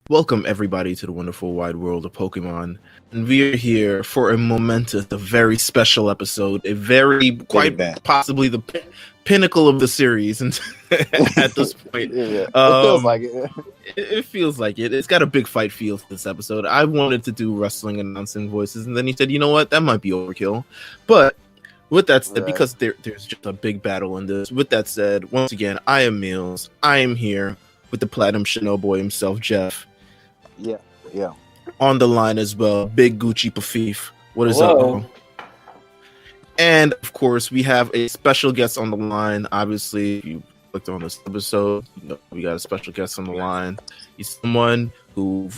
Welcome everybody to the wonderful wide world of Pokemon, and we are here for a momentous, a very special episode, a very quite possibly the pinnacle of the series. And at this point, it feels like it. It feels like it. It's got a big fight feel to this episode. I wanted to do wrestling announcing voices, and then he said, "You know what? That might be overkill." But with that said, because there's just a big battle in this. With that said, once again, I am Meelz. I am here with the Platinum Shinoboy himself, Jeff. Yeah. On the line as well, Big Gucci Pafif. What is up, bro? And of course, we have a special guest on the line. Obviously, if you clicked on this episode, you know we got a special guest on the line. He's someone who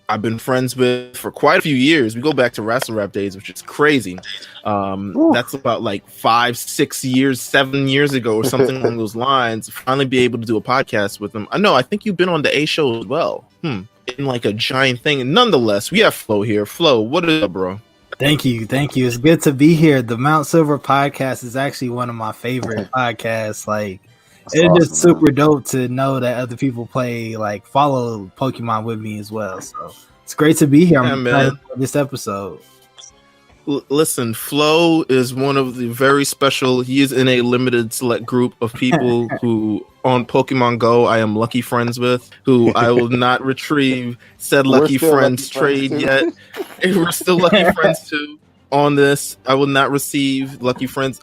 I've been friends with for quite a few years. We go back to Wrestle Rap days, which is crazy. That's about like 5, 6 years, 7 years ago, or something along those lines. Finally, be able to do a podcast with him. I think you've been on the A show as well. In like a giant thing. And nonetheless, we have Flo here. Flo, what is up, bro? Thank you. It's good to be here. The Mount Silver podcast is actually one of my favorite podcasts. Like, it's awesome, just super dope to know that other people follow Pokemon with me as well. So it's great to be here. I'm excited for this episode. Listen, Flo is one of the very special. He is in a limited select group of people who on Pokemon Go I am lucky friends with, who I will not retrieve said lucky friends trade yet. We're still lucky friends too on this. I will not receive lucky friends.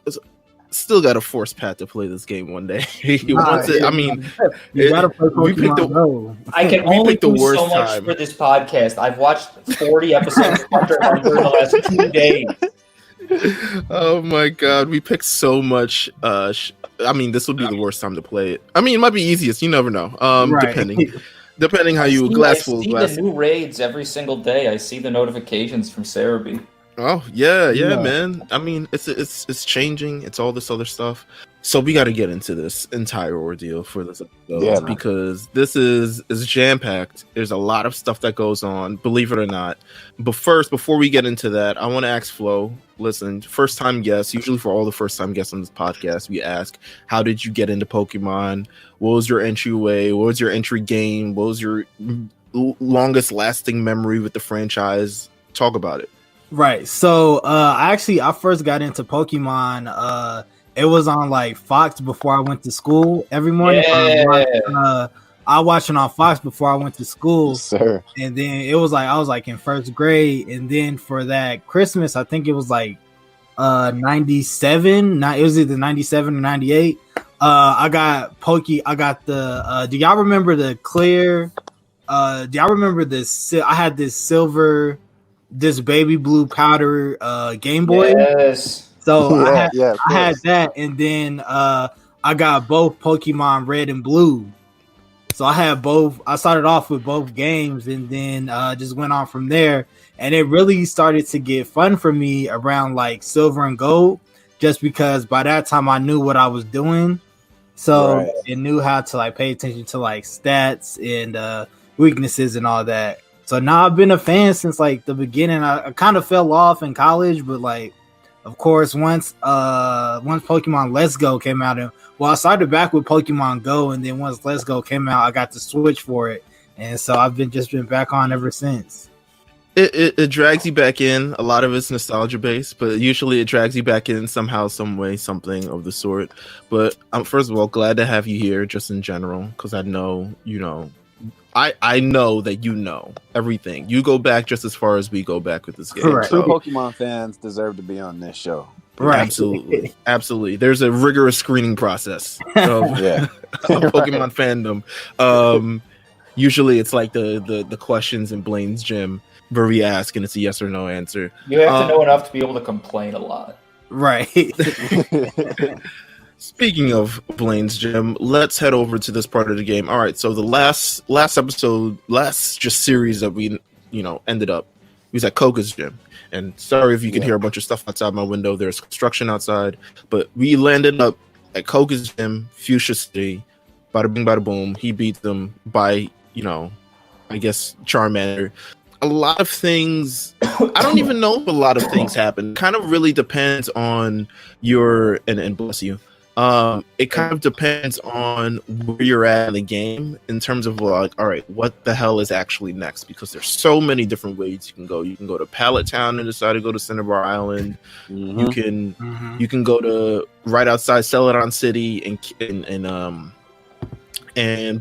Still got a force Pat to play this game one day. He wants it. I mean, you gotta play Pokemon Go. I can only do so much for this podcast. I've watched 40 episodes of Hunter x Hunter in the last 2 days. Oh my god, we picked so much. I mean, this would be the worst time to play it. I mean, it might be easiest. You never know. Depending how you glass full. I see the new raids every single day. I see the notifications from Cerebi. Oh yeah, man. I mean, it's changing. It's all this other stuff. So we got to get into this entire ordeal for this episode because this is jam packed. There's a lot of stuff that goes on, believe it or not. But first, before we get into that, I want to ask Flo. Listen, first time guests. Usually, for all the first time guests on this podcast, we ask, "How did you get into Pokemon? What was your entryway? What was your entry game? What was your longest lasting memory with the franchise? Talk about it." Right. So I first got into Pokemon. It was on like Fox before I went to school every morning. I watched it on Fox before I went to school. Yes, sir. And then it was like I was like in first grade, and then for that Christmas, I think it was like 97. It was either 97 or 98. I got the do y'all remember the clear? Do y'all remember this? I had this silver, this baby blue powder Game Boy. Yes. So I had that, and then I got both Pokemon Red and Blue. So I had both. I started off with both games, and then just went on from there. And it really started to get fun for me around like Silver and Gold, just because by that time I knew what I was doing. So it knew how to like pay attention to like stats and weaknesses and all that. So now I've been a fan since like the beginning. I kind of fell off in college, but like, of course, once Pokemon Let's Go came out, I started back with Pokemon Go, and then once Let's Go came out, I got the Switch for it, and so I've been back on ever since. It drags you back in. A lot of it's nostalgia based, but usually it drags you back in somehow, some way, something of the sort. But I'm first of all glad to have you here, just in general, because I know I know that you know everything. You go back just as far as we go back with this game. Correct. True Pokemon fans deserve to be on this show. Right. Absolutely. There's a rigorous screening process of Pokemon fandom. Usually it's like the questions in Blaine's gym where we ask and it's a yes or no answer. You have to know enough to be able to complain a lot. Right. Speaking of Blaine's gym, let's head over to this part of the game. All right, so the last episode, just series that we ended up, we was at Koga's gym. And sorry if you can hear a bunch of stuff outside my window. There's construction outside, but we landed up at Koga's gym, Fuchsia City. Bada bing, bada boom. He beat them by I guess Charmander. A lot of things. I don't even know if a lot of things happen. Kind of really depends on your and bless you. It kind of depends on where you're at in the game in terms of like, all right, what the hell is actually next? Because there's so many different ways you can go. You can go to Pallet Town and decide to go to Cinnabar Island. Mm-hmm. You can go to right outside Celadon City and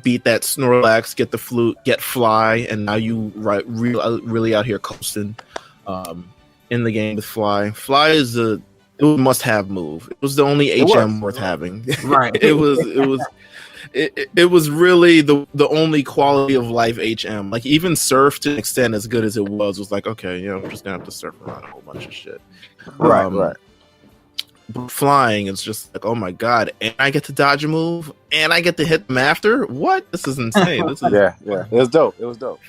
beat that Snorlax, get the flute, get Fly, and now you really out here coasting in the game with Fly. Fly is a must-have move. It was the only HM worth having. Right. It was really the only quality of life HM. Like even Surf, to an extent, as good as it was like, okay, you know, I'm just gonna have to surf around a whole bunch of shit. Right. But flying is just like, oh my god, and I get to dodge a move, and I get to hit them after. What? This is insane. This is yeah. It was dope.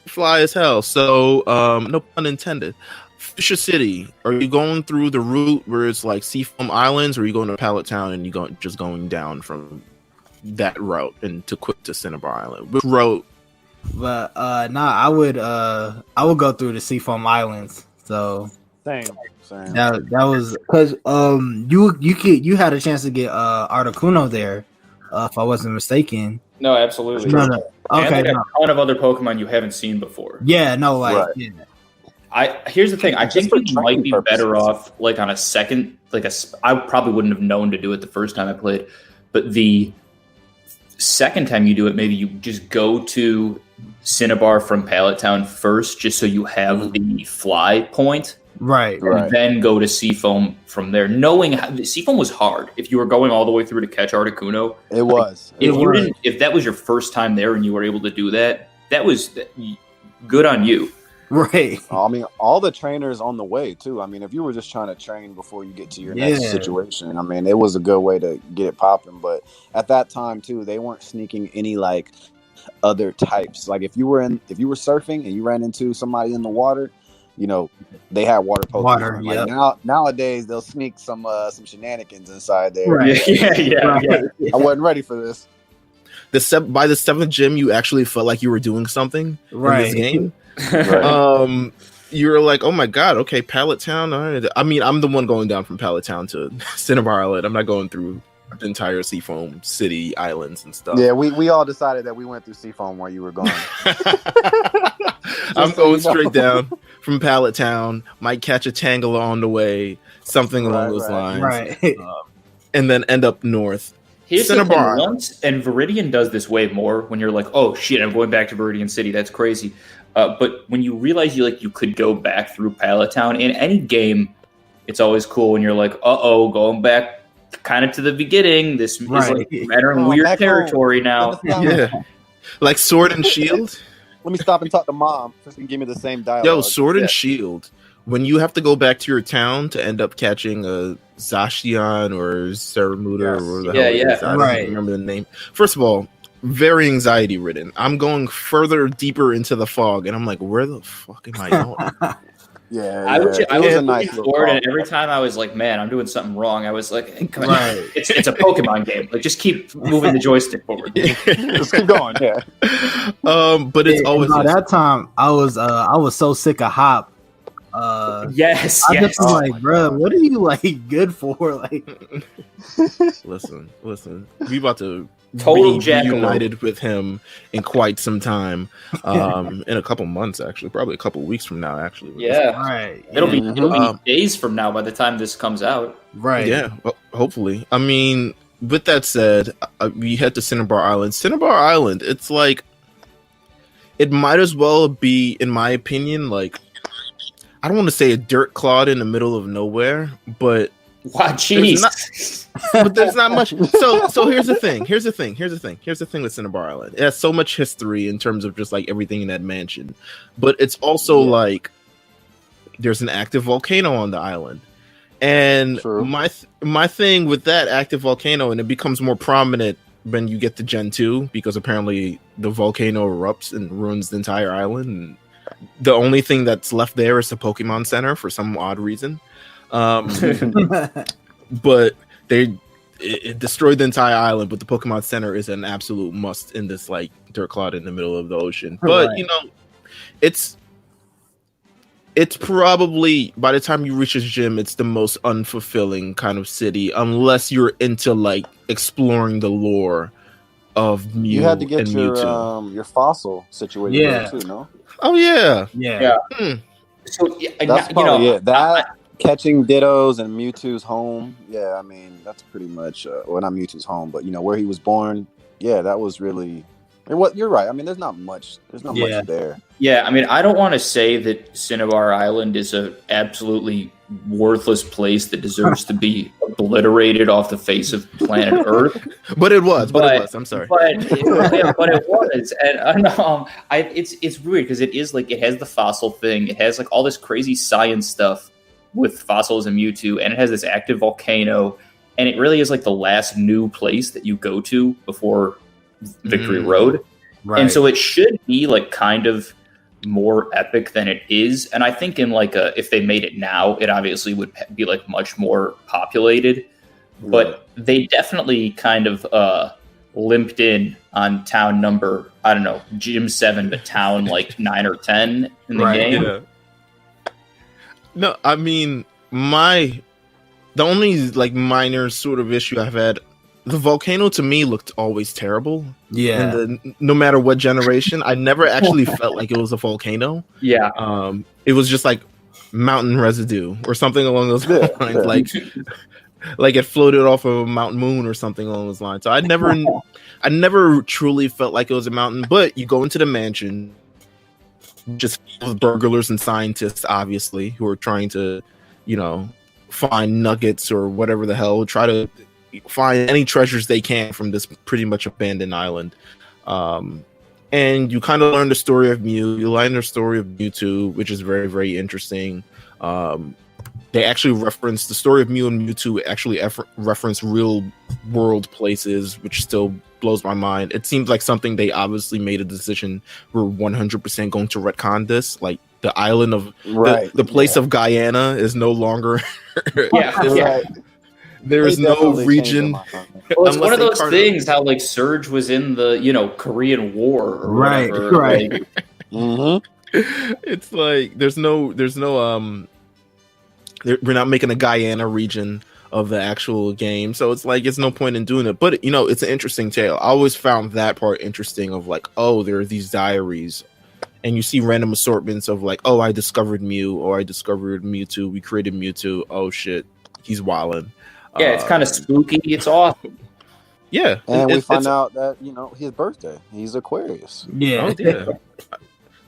Fly as hell. So, no pun intended. Fisher City. Are you going through the route where it's like Seafoam Islands, or are you going to Pallet Town and you just going down from that route and to Cinnabar Island? Which route? But I would go through the Seafoam Islands. So Same. that was because you had a chance to get Articuno there, if I wasn't mistaken. No, absolutely. No. Okay, and like a ton of other Pokemon you haven't seen before. Yeah, no, like right. Yeah. Here's the thing. I think you might be better off like on a second, I probably wouldn't have known to do it the first time I played, but the second time you do it, maybe you just go to Cinnabar from Pallet Town first, just so you have the fly point. Right. And then go to Seafoam from there, knowing Seafoam was hard. If you were going all the way through to catch Articuno, it was. If that was your first time there and you were able to do that, that was good on you. Right. I mean, all the trainers on the way too. I mean, if you were just trying to train before you get to your next situation, I mean, it was a good way to get it popping. But at that time too, they weren't sneaking any like other types. Like if you were surfing and you ran into somebody in the water, you know, they had water Pokemon. Like nowadays they'll sneak some shenanigans inside there. Right. Yeah. I wasn't ready for this. By the 7th gym, you actually felt like you were doing something in this game. Right. You're like, oh my god, okay, Pallet Town. I mean, I'm the one going down from Pallet Town to Cinnabar Island. I'm not going through the entire Seafoam City islands and stuff. Yeah, we all decided that we went through Seafoam while you were gone. I'm going straight down from Pallet Town. Might catch a Tangela on the way, something along those lines. Right. And then end up north. Here's Cinnabar. The thing, and Viridian does this way more when you're like, oh shit, I'm going back to Viridian City. That's crazy. But when you realize you could go back through Pallet Town in any game, it's always cool when you're like, going back kind of to the beginning. This is like entering weird territory now. Yeah, like Sword and Shield. Let me stop and talk to Mom. Just give me the same dialogue. Yo, Sword and Shield. When you have to go back to your town to end up catching a Zacian or Saramuda or whatever the hell it is. I don't remember the name. First of all, very anxiety ridden. I'm going further deeper into the fog, and I'm like, where the fuck am I going? I was a nice forward, and every time I was like, man, I'm doing something wrong. I was like, hey, come on. It's a Pokemon game. Like, just keep moving the joystick forward. Just keep going. Yeah. But it's always by that time I was so sick of Hop. Yes. I just was like, bro, what are you like good for? Like, listen, we about to total be reunited with him in quite some time. In a couple months, actually, probably a couple weeks from now, actually. It'll be days from now by the time this comes out. Right. Yeah. Well, hopefully. I mean, with that said, we head to Cinnabar Island. Cinnabar Island. It's like, it might as well be, in my opinion, like, I don't want to say a dirt clod in the middle of nowhere, but but there's not much. So here's the thing. Here's the thing with Cinnabar Island. It has so much history in terms of just like everything in that mansion, but it's also like there's an active volcano on the island, and my thing with that active volcano, and it becomes more prominent when you get to Gen 2 because apparently the volcano erupts and ruins the entire island. And the only thing that's left there is the Pokemon Center for some odd reason. But it destroyed the entire island, but the Pokemon Center is an absolute must in this like dirt clod in the middle of the ocean. But you know, it's it's probably by the time you reach this gym, it's the most unfulfilling kind of city, unless you're into like exploring the lore of Mew. You had to get and your fossil situated there too, no? Oh yeah. So that's probably it. That catching Dittos and Mewtwo's home. Yeah, I mean that's pretty much well, not Mewtwo's home, but where he was born. Yeah, that was really. You're right. I mean, there's not much much there. Yeah, I mean, I don't want to say that Cinnabar Island is a absolutely worthless place that deserves to be obliterated off the face of planet Earth. But it was. I'm sorry. But it was, and it's weird because it is like it has the fossil thing. It has like all this crazy science stuff with fossils and Mewtwo, and it has this active volcano, and it really is like the last new place that you go to before Victory Road. Right. And so it should be like kind of more epic than it is. And I think in like if they made it now, it obviously would be like much more populated. But they definitely kind of limped in on town number, I don't know, Gym 7, but town like 9 or 10 in the game. Yeah. No, I mean, the only like minor sort of issue I've had, the volcano to me looked always terrible. Yeah. And no matter what generation, I never actually felt like it was a volcano. Yeah. It was just like mountain residue or something along those lines. Like it floated off of a mountain moon or something along those lines. So I never truly felt like it was a mountain. But you go into the mansion, just with burglars and scientists, obviously, who are trying to, find nuggets or whatever the hell, try to find any treasures they can from this pretty much abandoned island. And you kind of learn the story of Mew. You learn the story of Mewtwo, which is very, very interesting. They actually reference the story of Mew and Mewtwo, actually reference real world places, which still blows my mind. It seems like something they obviously made a decision. We're 100% going to retcon this. Like the island of the place of Guyana is no longer. There's no region. Well, it's one of those things how like Surge was in the Korean War or whatever. Right. Like, It's like there's no we're not making a Guyana region of the actual game, so it's like it's no point in doing it. But it's an interesting tale. I always found that part interesting of like, oh, there are these diaries, and you see random assortments of like, oh, I discovered Mew, or I discovered Mewtwo, we created Mewtwo, oh shit, he's wildin'. Yeah, it's kind of spooky. It's awesome. Yeah, and we find out that his birthday. He's Aquarius. Yeah. Oh, yeah.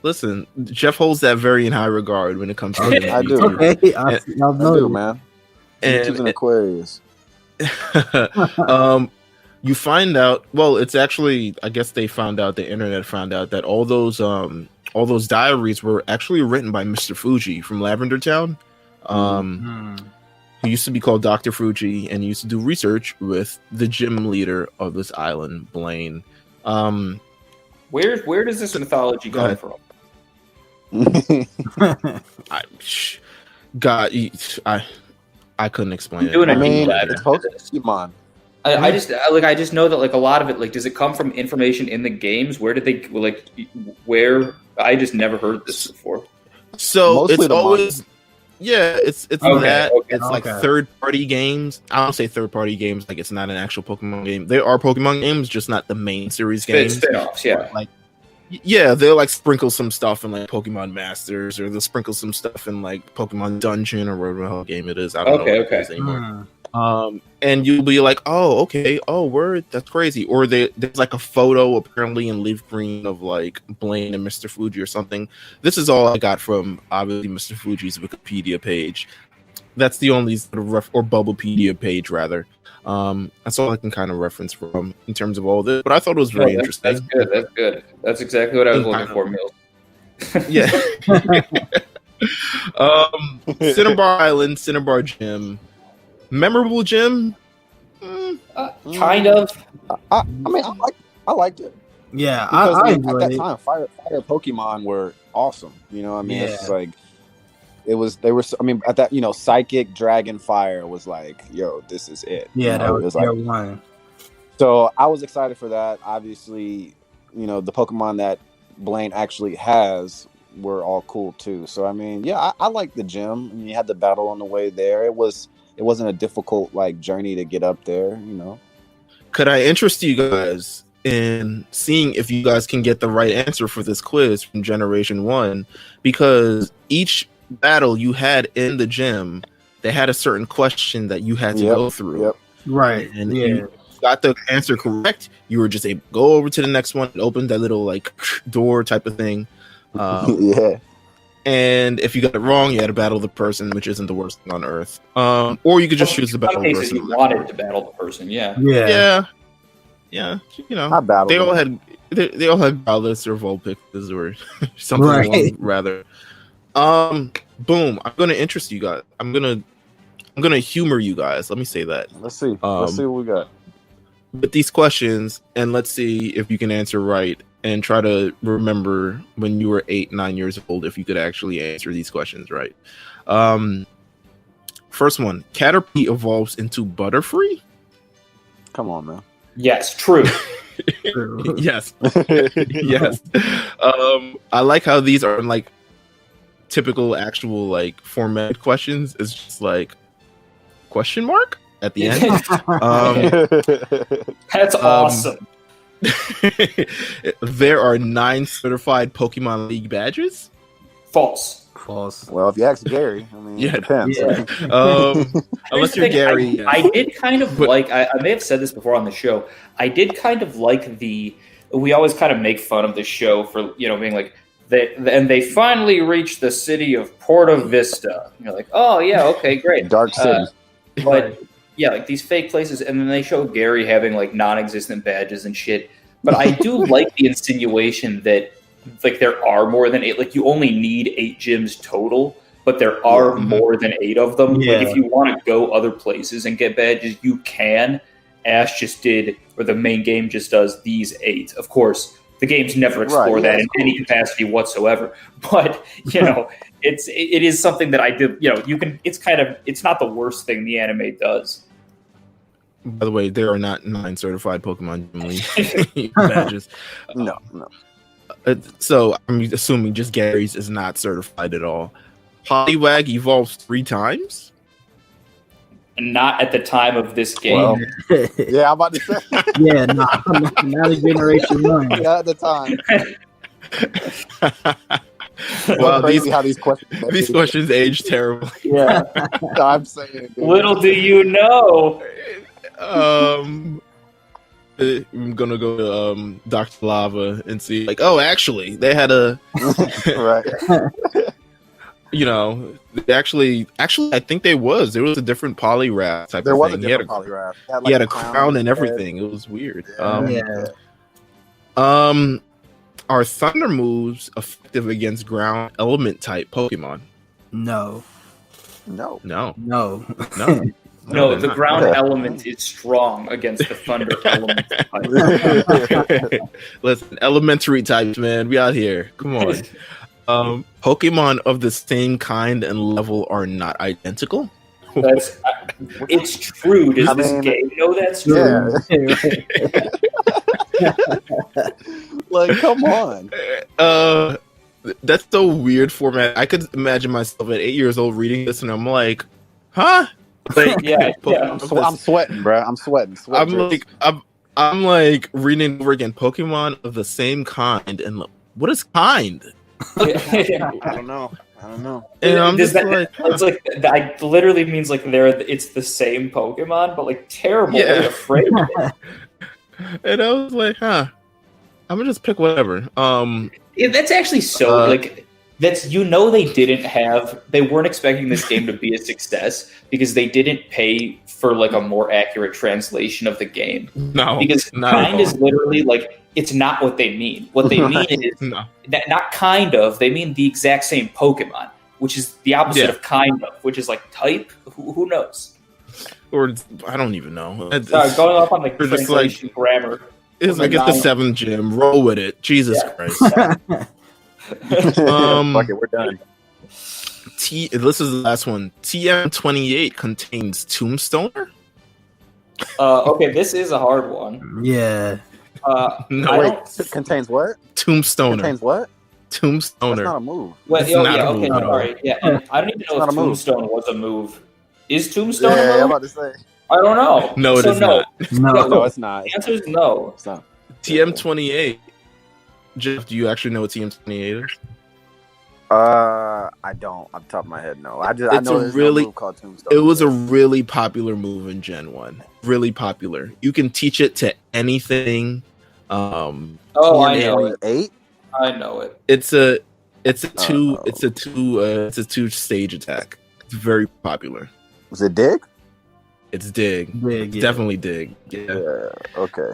Listen, Jeff holds that very in high regard when it comes to him. I do. Okay. I do, man. And an Aquarius. You find out. Well, it's actually. I guess they found out. The internet found out that all those diaries were actually written by Mr. Fuji from Lavender Town. He used to be called Dr. Fuji, and he used to do research with the gym leader of this island, Blaine. Where does this mythology come from? I couldn't explain it. It's Pokemon. I just know that like a lot of it, like, does it come from information in the games? Where did they where? I just never heard this before. So mostly it's always. Yeah, it's okay. It's like third-party games. I don't say third-party games like it's not an actual Pokemon game. There are Pokemon games, just not the main series games. Spin-offs, yeah. Like, yeah, they'll like sprinkle some stuff in like Pokemon Masters, or they'll sprinkle some stuff in like Pokemon Dungeon or whatever the hell game it is. I don't know what it is anymore. And you'll be like, oh, okay, oh, word, that's crazy. Or there's like a photo apparently in leaf green of like Blaine and Mr. Fuji or something. This is all I got from obviously Mr. Fuji's Wikipedia page. That's the only sort of or Bubblepedia page rather. That's all I can kind of reference from in terms of all this. But I thought it was very interesting. That's good. That's good. That's exactly what I was looking for, Meelz. Yeah. Cinnabar Island, Cinnabar Gym. Memorable gym? Kind of. I mean, I liked it. Yeah, I enjoyed at that it. time, fire Pokemon were awesome. I mean, Yeah. it's like they were. I mean, at that, Psychic Dragon Fire was like, yo, this is it. Yeah, that it was like one. So I was excited for that. Obviously, the Pokemon that Blaine actually has were all cool too. So I mean, yeah, I like the gym. I mean, you had the battle on the way there. It wasn't a difficult like journey to get up there, you know. Could I interest you guys in seeing if you guys can get the right answer for this quiz from Generation 1? Because each battle you had in the gym, they had a certain question that you had to go through. Yep. Right. And you got the answer correct, you were just able to go over to the next one and open that little like door type of thing. Yeah. And if you got it wrong, you had to battle the person, which isn't the worst thing on earth. Or you could just choose to battle the person. You wanted to battle the person, yeah. You know, I battled they all had Violates or Vulpixes or something along, rather. Boom! I'm gonna interest you guys. I'm gonna humor you guys. Let me say that. Let's see. Let's see what we got with these questions, and let's see if you can answer right. And try to remember when you were 8-9 years old if you could actually answer these questions right. First one: Caterpie evolves into Butterfree. Come on, man. Yes, true. Yes. Yes. I like how these are like typical actual like formatted questions. It's just like question mark at the end. That's awesome. There are 9 certified Pokemon League badges. False. Well, if you ask Gary, I mean, it depends. Yeah. Unless you're Gary. I did kind of like, I may have said this before on the show, I did kind of like we always kind of make fun of the show for, you know, being like, they finally reached the city of Porta Vista. And you're like, oh, yeah, okay, great. Dark City. But, yeah, like these fake places, and then they show Gary having, like, non-existent badges and shit. But I do like the insinuation that, like, there are more than 8. Like, you only need 8 gyms total, but there are more than 8 of them. Yeah. Like, if you want to go other places and get badges, you can. Ash just did, or the main game just does these 8. Of course, the games never explore that in any capacity whatsoever. But, you know, it is something that I did, you know, you can, it's not the worst thing the anime does. By the way, there are not 9 certified Pokemon League badges. No. So I'm assuming just Gary's is not certified at all. Poliwag evolves 3 times? Not at the time of this game. Well, yeah, I'm about to say. Yeah, not a Generation 1. Yeah, at the time. Well, how these questions age terribly. Yeah, I'm saying. Dude. Little do you know. I'm gonna go to Dr. Lava and see, like, oh, actually, they had a right. You know, actually, I think there was a different Poliwrath type. There of was thing. a different Poliwrath. He had a crown and everything. It was weird. Are thunder moves effective against ground element type Pokemon? No. No, the ground element is strong against the thunder element type. Listen, elementary types, man. We out here. Come on. Pokemon of the same kind and level are not identical. It's true. Does this game know that's true? Yeah. Like, come on. That's so weird format. I could imagine myself at 8 years old reading this, and I'm like, huh? But yeah. I'm sweating, bro. I'm sweating. I'm like reading over again. Pokemon of the same kind, and what is kind? I don't know. And I'm just it's like that literally means like it's the same Pokemon, but like terrible. Yeah. Afraid of it. And I was like, huh. I'm gonna just pick whatever. That's actually so they weren't expecting this game to be a success because they didn't pay for like a more accurate translation of the game. No, because kind is literally like it's not what they mean. What they mean is that not kind of, they mean the exact same Pokemon, which is the opposite of kind of, which is like type. Who knows? Or I don't even know. Sorry, going off on the translation grammar. It's like it's the 7th gym. Roll with it. Jesus Christ. Fuck it, we're done. This is the last one. TM28 contains Tombstoner? Okay, this is a hard one. Yeah. No, wait. Contains what? Tombstoner. Contains what? Tombstoner. That's not a move. Wait, It's okay, move, no. sorry. Yeah, and I don't even know not if a move. Tombstone was a move. Is Tombstone a Yeah, move? I'm about to say. I don't know. No, it is not. No, it's not. The answer is no. It's not. TM28. Jeff, do you actually know what TM28 is? I don't. Off the top of my head, no. I know there's no move called Tombstone. It was a really popular move in Gen 1. Really popular. You can teach it to anything. I know it. 8? I know it. It's a two stage attack. It's very popular. Was it dig? It's dig. Dig, yeah. Definitely dig. Yeah. Okay.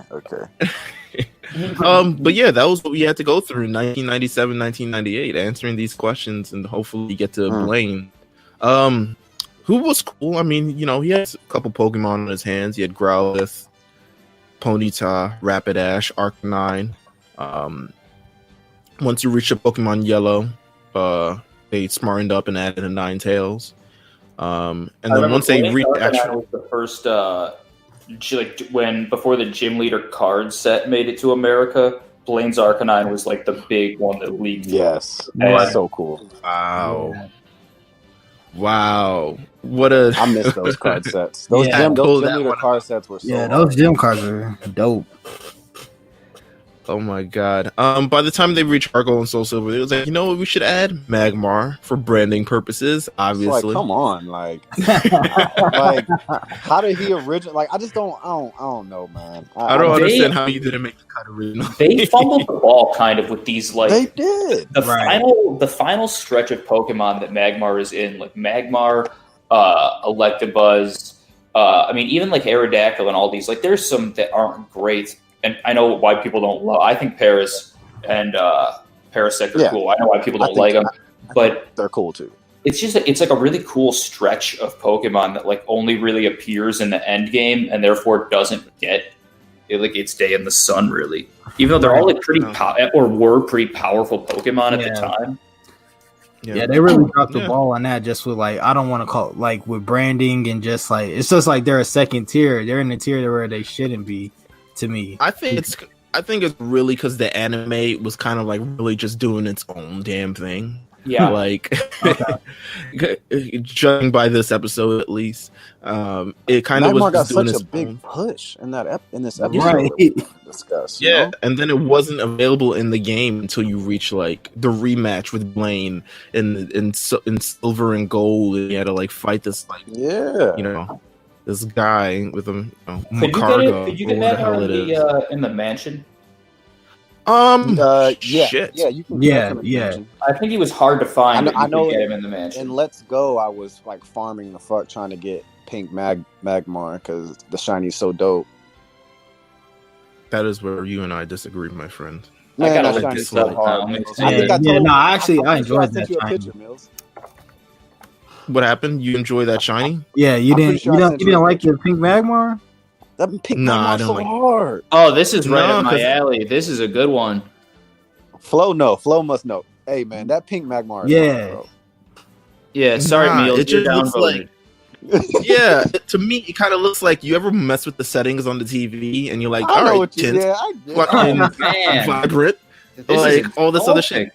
But yeah, that was what we had to go through in 1997, 1998, answering these questions, and hopefully you get to Blaine. Who was cool? I mean, he has a couple Pokemon on his hands. He had Growlithe, Ponyta, Rapidash, Arcanine. Once you reach a Pokemon Yellow, they smartened up and added a Ninetales. And then once they reached was the first before the gym leader card set made it to America, Blaine's Arcanine was like the big one that leaked. Yes, that's so cool. Wow. What a I miss those card sets. Those gym leader card sets were so those gym cards are dope. Oh my god. By the time they reached Argo and Soul Silver, it was like, you know what, we should add Magmar for branding purposes, obviously. Like, come on, like how did he originally I don't know, man. I don't understand how you didn't make the cut originally. They fumbled the ball kind of with these they did. The final stretch of Pokemon that Magmar is in, like Magmar, Electabuzz, even like Aerodactyl and all these, like there's some that aren't great. And I know why people don't love. I think Paris and Parasect are cool. I know why people don't like them, but they're cool too. It's just it's like a really cool stretch of Pokemon that like only really appears in the end game and therefore doesn't get its day in the sun really. Even though they're all like were pretty powerful Pokemon at the time. Yeah, they really dropped the ball on that. Just with I don't want to call it with branding and just it's just like they're a second tier. They're in the tier where they shouldn't be. To me, I think it's really because the anime was kind of really just doing its own damn thing. Yeah, judging by this episode at least, it kind of was got doing such its a big own push in this episode. Right. That we discussed, and then it wasn't available in the game until you reach the rematch with Blaine in Silver and Gold, and you had to fight this this guy with a cargo. Could you get that in the mansion? Shit. Yeah, you can. Yeah. I think he was hard to find. I know. Get him in the mansion. And Let's Go, I was farming the fuck trying to get Pink Magmar because the shiny's so dope. That is where you and I disagree, my friend. Man, that shiny's so hard. I enjoyed that shiny. shiny. What happened? You enjoy that shiny? Yeah, you didn't like your Pink Magmar? That Pink Magmar's so hard. Oh, this is right up my alley. This is a good one. Flo must know. Hey man, that Pink Magmar is hard, bro. Yeah, sorry, Meelz. It just looks like to me, it kind of looks like you ever mess with the settings on the TV and you're like, all right, tint, fucking vibrant, all this other shit.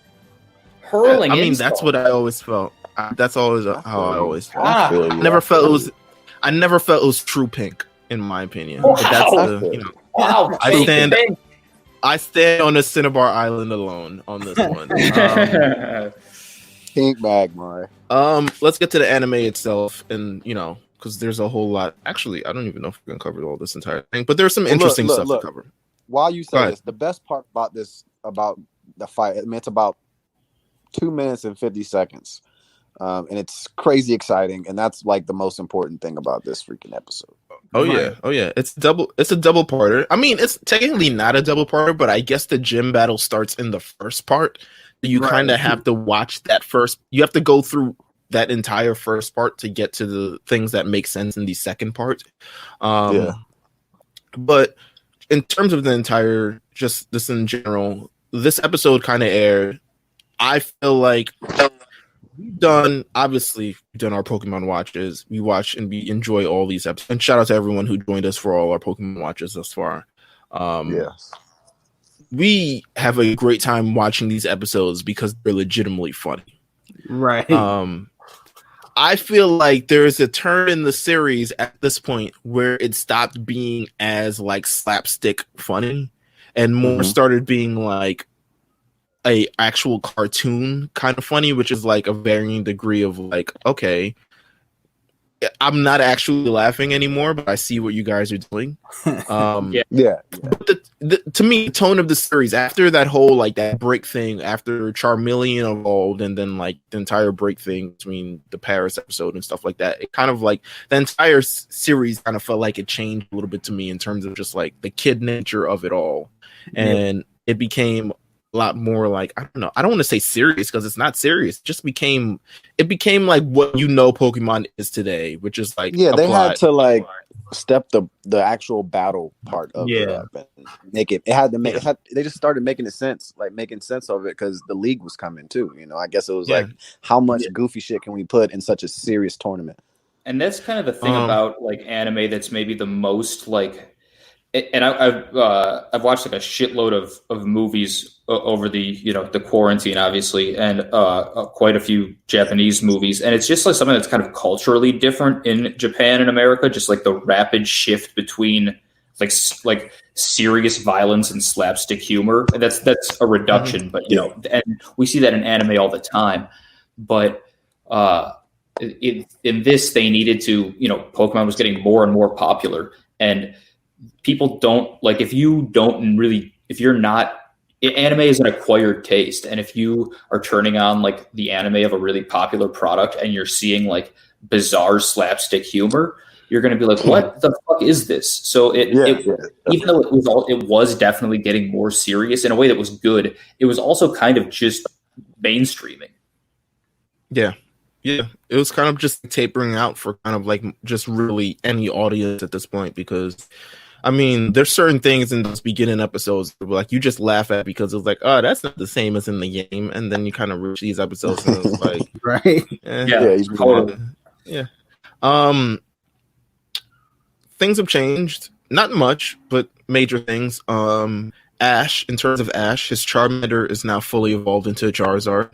Hurling. That's what I always felt. That's always how I always felt. I never felt it was true pink, in my opinion. Wow. But that's I stand on the Cinnabar Island alone on this one. Pink Magmar. Let's get to the anime itself, and because there's a whole lot. Actually, I don't even know if we're gonna cover all this entire thing, but there's some interesting stuff to cover. While you say this, the best part about the fight, it's about 2 minutes and 50 seconds. And it's crazy exciting, and that's the most important thing about this freaking episode. Oh yeah. It's a double parter. I mean, it's technically not a double parter, but I guess the gym battle starts in the first part. You kind of have to watch that first. You have to go through that entire first part to get to the things that make sense in the second part. But in terms of the entire, just this in general, this episode kind of aired. I feel like we've done our Pokemon watches. We watch and we enjoy all these episodes. And shout out to everyone who joined us for all our Pokemon watches thus far. Yes. we have a great time watching these episodes because they're legitimately funny. Right. I feel like there's a turn in the series at this point where it stopped being as like slapstick funny and more started being like a actual cartoon kind of funny, which is like a varying degree of like, okay, I'm not actually laughing anymore, but I see what you guys are doing. Yeah. But to me, the tone of the series after that whole like that break thing, after Charmeleon evolved, and then like the entire break thing between the Paris episode and stuff like that, it kind of like the entire series kind of felt like it changed a little bit to me in terms of just like the kid nature of it all, and it became a lot more like, I don't know, I don't want to say serious because it's not serious. It became like what Pokemon is today, which is like they had to like step the actual battle part of it up and make it. It had to make. They just started making sense of it because the league was coming too. I guess it was like, how much goofy shit can we put in such a serious tournament? And that's kind of the thing about like anime that's maybe the most like. And I've watched like a shitload of movies over the quarantine, obviously, and quite a few Japanese movies, and it's just like something that's kind of culturally different in Japan and America. Just like the rapid shift between like serious violence and slapstick humor. And that's a reduction, but and we see that in anime all the time. But in this, they needed to, Pokemon was getting more and more popular, and people don't like, if you're not, anime is an acquired taste. And if you are turning on like the anime of a really popular product and you're seeing like bizarre slapstick humor, you're going to be like, what the fuck is this? So even though it was definitely getting more serious in a way that was good, it was also kind of just mainstreaming. Yeah. Yeah, it was kind of just tapering out for kind of like just really any audience at this point, because I mean, there's certain things in those beginning episodes that like you just laugh at because it's like, oh, that's not the same as in the game, and then you kind of reach these episodes and it's like, right? Things have changed, not much, but major things. Ash, in terms of Ash, his Charmander is now fully evolved into a Charizard.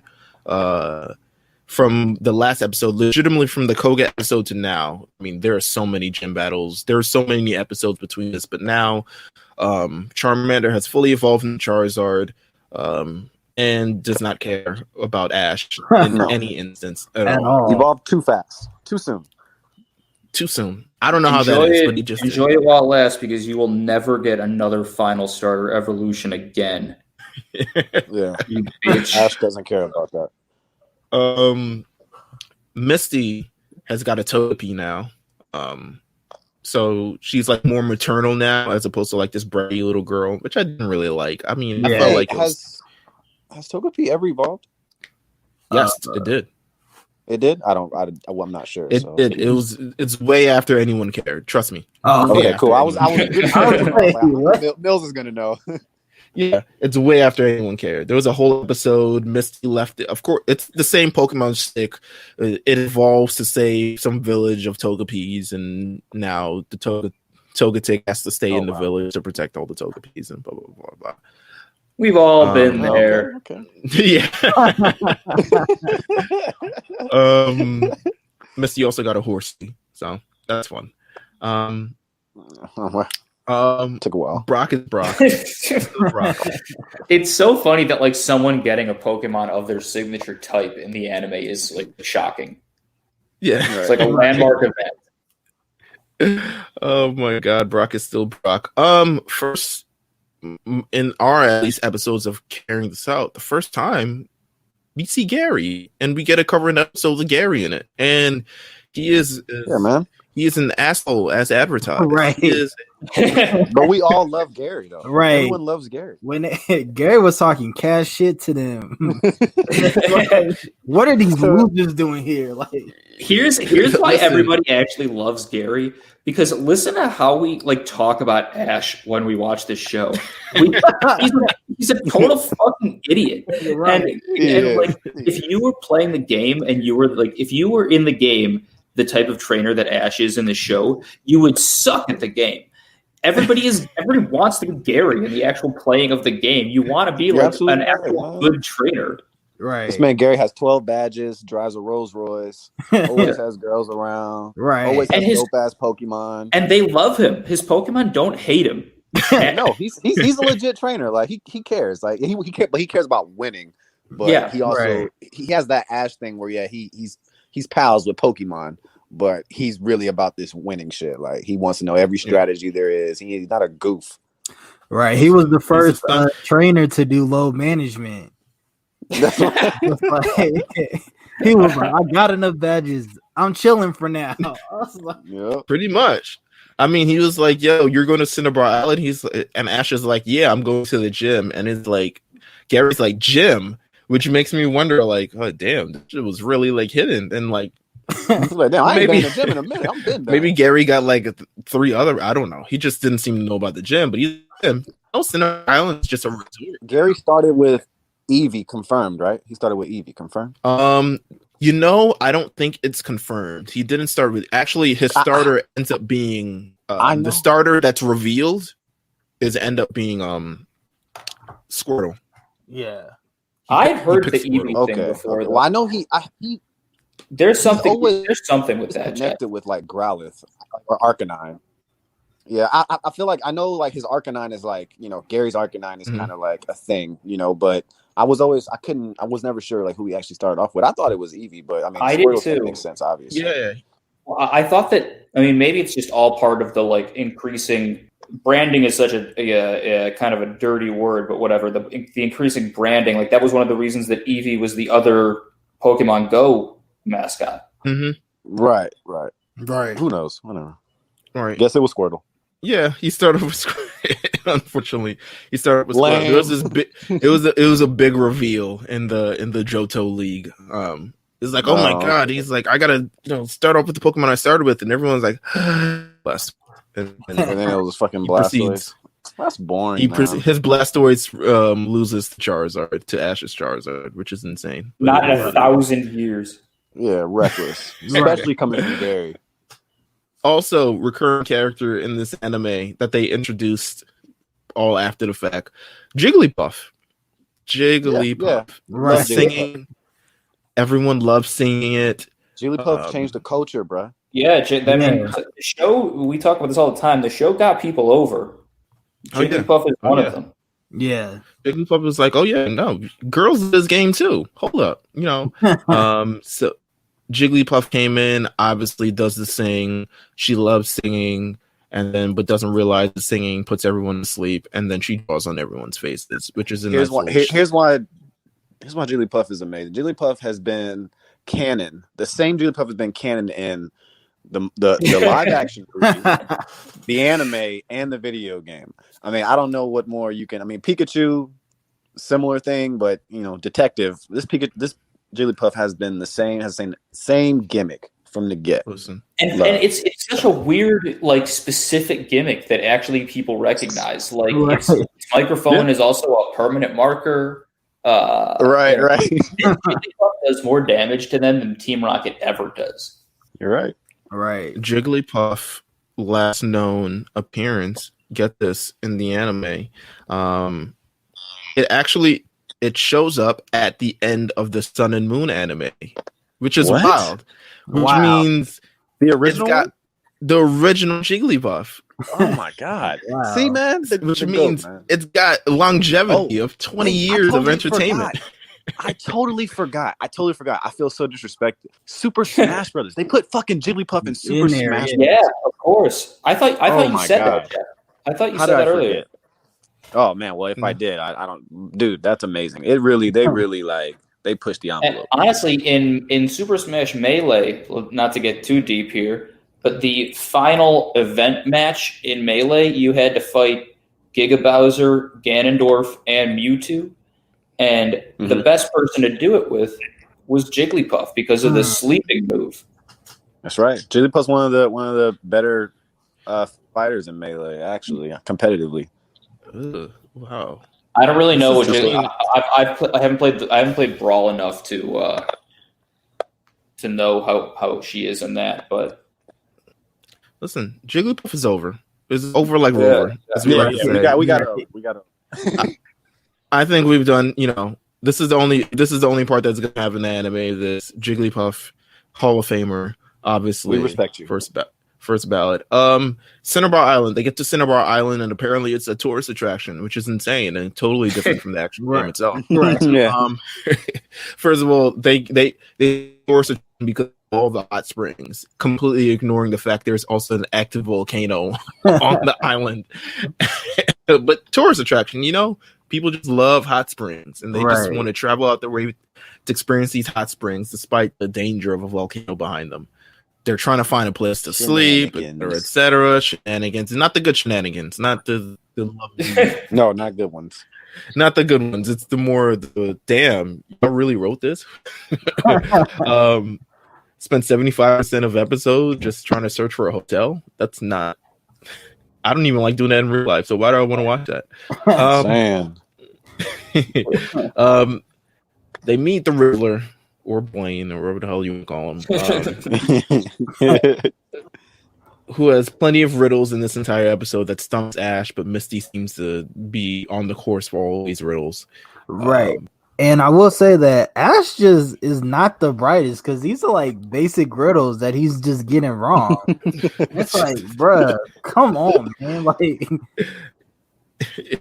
From the last episode, legitimately from the Koga episode to now, I mean, there are so many gym battles. There are so many episodes between this, but now Charmander has fully evolved into Charizard and does not care about Ash in any instance at all. Evolved too fast, too soon. I don't know how that is, but he just enjoy it while it lasts, because you will never get another final starter evolution again. Yeah, Ash doesn't care about that. Misty has got a Togepi now. So she's like more maternal now as opposed to like this bratty little girl, which I didn't really like. I mean, I felt like has Togepi ever evolved? Yes, it did. It did? I'm not sure. It did. It's way after anyone cared. Trust me. Oh, okay, cool. I was Meelz is gonna know. Yeah, it's way after anyone cared. There was a whole episode, Misty left it. Of course, it's the same Pokemon stick. It evolves to save some village of Togepis, and now the Togetic has to stay in the village to protect all the Togepis and blah, blah, blah, blah. We've all been there. Okay. Yeah. Misty also got a horsey, so that's fun. Took a while. Brock is Brock. It's so funny that like someone getting a Pokemon of their signature type in the anime is like shocking. Yeah, it's like a landmark event. Oh my god, Brock is still Brock. First in our at least episodes of carrying this out, the first time we see Gary, and we get a cover an episode of Gary in it, and he is man. He is an asshole as advertised. Right. But we all love Gary, though. Right. Everyone loves Gary. When Gary was talking cash shit to them. What are these losers doing here? Like, here's why everybody actually loves Gary. Because listen to how we like talk about Ash when we watch this show. He's a total fucking idiot. Right. And like, if you were playing the game and you were like, if you were in the game, the type of trainer that Ash is in the show, you would suck at the game. everybody wants to be Gary in the actual playing of the game. You want to be like an actual good trainer. Right. This man Gary has 12 badges, drives a Rolls Royce, always has girls around, right? Always has dope ass Pokemon, and they love him. His Pokemon don't hate him. No, he's a legit trainer. Like he cares. Like he cares about winning. But he also he has that Ash thing where he's pals with Pokemon, but he's really about this winning shit. Like he wants to know every strategy there is. He's not a goof. Right. He was the first trainer to do load management. That's right. He was like, I got enough badges. I'm chilling for now. Pretty much. I mean, he was like, yo, you're going to Cinnabar Island? And Ash is like, yeah, I'm going to the gym. And it's like, Gary's like, gym? Which makes me wonder, like, oh, damn, this shit was really, like, hidden. And, like, damn, I ain't been in the gym in a minute. I'm been maybe Gary got, like, 3 other, I don't know. He just didn't seem to know about the gym. But Cinnabar Island is just a resort. Gary started with Eevee, confirmed, right? He started with Eevee, confirmed? I don't think it's confirmed. He didn't start with... Actually, his starter ends up being... the starter that's revealed end up being Squirtle. Yeah. I've heard the Eevee thing before. Well, I know he there's something with that. Connected with like Growlithe or Arcanine. Yeah, I feel like I know like his Arcanine is like, Gary's Arcanine is kind of like a thing, but I was never sure like who he actually started off with. I thought it was Eevee, but I mean, I did too. Makes sense, obviously. Yeah. Well, I thought that. I mean, maybe it's just all part of the like increasing branding is such a kind of a dirty word, but whatever. The increasing branding, like that was one of the reasons that Eevee was the other Pokemon Go mascot. Mm-hmm. Right. Who knows? Whatever. All right. Guess it was Squirtle. Yeah, he started with Squirtle. Unfortunately, he started with Squirtle. There was this it was a big reveal in the Johto League. It's like, oh my god, he's like, I gotta start off with the Pokemon I started with, and everyone's like, blast. And then it was fucking Blastoise. That's boring. His Blastoise loses to Charizard, to Ash's Charizard, which is insane. Not in 1,000 years. Yeah, reckless. Especially coming from Gary. Also, recurring character in this anime that they introduced all after the fact, Jigglypuff. Yeah. Right. Singing. Everyone loves singing it. Jigglypuff changed the culture, bro. Yeah, the show, we talk about this all the time. The show got people over. Jigglypuff is one of them. Yeah. Jigglypuff was like, oh yeah, no, girls in this game too. Hold up. So Jigglypuff came in, obviously does the sing. She loves singing, but doesn't realize the singing puts everyone to sleep, and then she draws on everyone's faces, which is here's why Jigglypuff is amazing. Jigglypuff has been canon. The same Jigglypuff has been canon in the live action movie, the anime, and the video game. I mean, I don't know what more you can. I mean, Pikachu, similar thing, but detective. This Jigglypuff has been the same gimmick from the get. And it's such a weird, like, specific gimmick that actually people recognize. Like, its microphone is also a permanent marker. Right. Jigglypuff does more damage to them than Team Rocket ever does. You're right. Right. Jigglypuff last known appearance, get this, in the anime. It shows up at the end of the Sun and Moon anime, which is wild. Which means the original Jigglypuff. Oh my god! Wow. See, man, which means it's got longevity of 20 years of entertainment. I totally forgot. I feel so disrespected. Super Smash Brothers. They put fucking Jigglypuff in Super Smash Brothers. Yeah, of course. I thought you said that. Jeff. I thought you said that earlier. Oh man, well if I did, I don't. Dude, that's amazing. They really they pushed the envelope. And honestly, in Super Smash Melee, not to get too deep here, but the final event match in Melee, you had to fight Giga Bowser, Ganondorf, and Mewtwo. And the best person to do it with was Jigglypuff because of the sleeping move. That's right. Jigglypuff's one of the better fighters in Melee, actually, competitively. Ugh, wow. I don't really know what I haven't played Brawl enough to know how she is in that, but listen, Jigglypuff is over. It's over like Rover. We got. I think we've done. This is the only part that's gonna have an anime. This Jigglypuff Hall of Famer, obviously. We respect you. First ballot. Cinnabar Island. They get to Cinnabar Island, and apparently it's a tourist attraction, which is insane and totally different from the actual game itself. Right. Yeah. First of all, they tourist attraction because of all the hot springs, completely ignoring the fact there's also an active volcano on the island. But tourist attraction, people just love hot springs, and they just want to travel out their way to experience these hot springs, despite the danger of a volcano behind them. They're trying to find a place to sleep, etc. Shenanigans, not the good shenanigans, not the no, not good ones. Not the good ones. It's the more the damn. I really wrote this. Spent 75% of episodes just trying to search for a hotel. That's not. I don't even like doing that in real life. So why do I want to watch that? They meet the Riddler. Or Blaine, or whatever the hell you call him, who has plenty of riddles in this entire episode that stumps Ash, but Misty seems to be on the course for all these riddles. Right. And I will say that Ash just is not the brightest because these are like basic riddles that he's just getting wrong. It's like, bruh, come on, man. Like,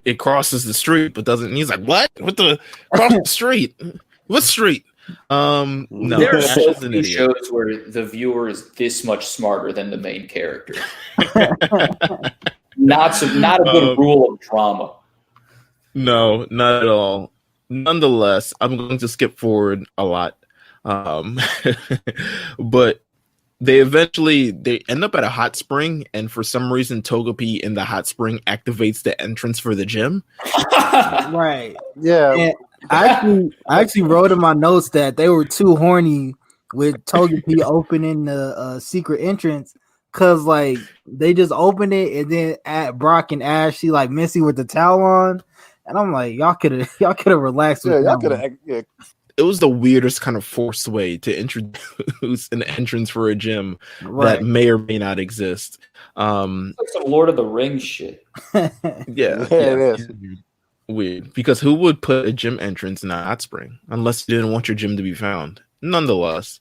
it crosses the street, but doesn't. He's like, what? What the cross the street? What street? No, there are so few shows where the viewer is this much smarter than the main character. Not a good rule of drama. No, not at all. Nonetheless, I'm going to skip forward a lot. But they end up at a hot spring, and for some reason Togepi in the hot spring activates the entrance for the gym. Right. Yeah. And I actually wrote in my notes that they were too horny with Togepi opening the secret entrance because like they just opened it and then at Brock and Ash see like Missy with the towel on, and I'm like, y'all could have relaxed. Yeah, y'all could have. Yeah. It was the weirdest kind of forced way to introduce an entrance for a gym that may or may not exist. It's like some Lord of the Rings shit. Yeah, it is. Weird, because who would put a gym entrance in a hot spring unless you didn't want your gym to be found? Nonetheless,